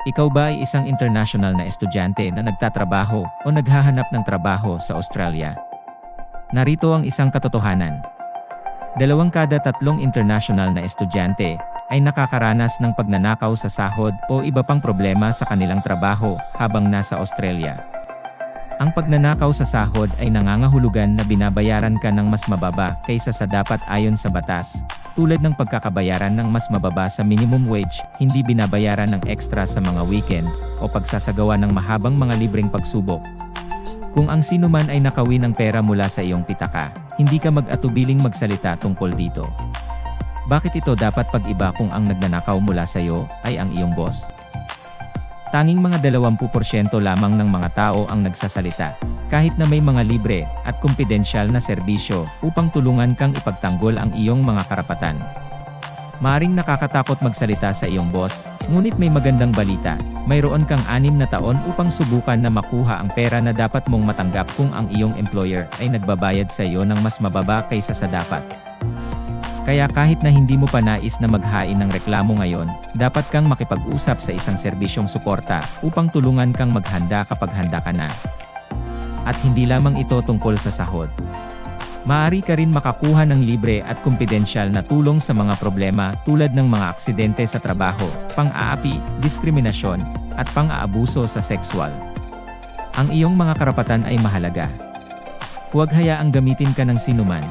Ikaw ba ay isang international na estudyante na nagtatrabaho o naghahanap ng trabaho sa Australia? Narito ang isang katotohanan. 2 kada 3 international na estudyante ay nakakaranas ng pagnanakaw sa sahod o iba pang problema sa kanilang trabaho habang nasa Australia. Ang pagnanakaw sa sahod ay nangangahulugan na binabayaran ka ng mas mababa kaysa sa dapat ayon sa batas, tulad ng pagkakabayaran ng mas mababa sa minimum wage, hindi binabayaran ng extra sa mga weekend, o pagsasagawa ng mahabang mga libreng pagsubok. Kung ang sinuman ay nakawi ng pera mula sa iyong pitaka, hindi ka mag-atubiling magsalita tungkol dito. Bakit ito dapat pag-iba kung ang nagnanakaw mula sa iyo ay ang iyong boss? Tanging mga 20% lamang ng mga tao ang nagsasalita, kahit na may mga libre at kumpidensyal na serbisyo upang tulungan kang ipagtanggol ang iyong mga karapatan. Maaring nakakatakot magsalita sa iyong boss, ngunit may magandang balita, mayroon kang 6 na taon upang subukan na makuha ang pera na dapat mong matanggap kung ang iyong employer ay nagbabayad sa iyo ng mas mababa kaysa sa dapat. Kaya kahit na hindi mo pa nais na maghain ng reklamo ngayon, dapat kang makipag-usap sa isang serbisyong suporta upang tulungan kang maghanda kapag handa ka na. At hindi lamang ito tungkol sa sahod. Maaari ka rin makakuha ng libre at kumpidensyal na tulong sa mga problema tulad ng mga aksidente sa trabaho, pang-aapi, diskriminasyon, at pang-aabuso sa sexual. Ang iyong mga karapatan ay mahalaga. Huwag hayaang gamitin ka ng sinuman.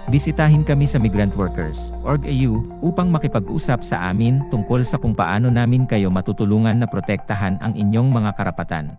Bisitahin kami sa migrantworkers.org.au upang makipag-usap sa amin tungkol sa kung paano namin kayo matutulungan na protektahan ang inyong mga karapatan.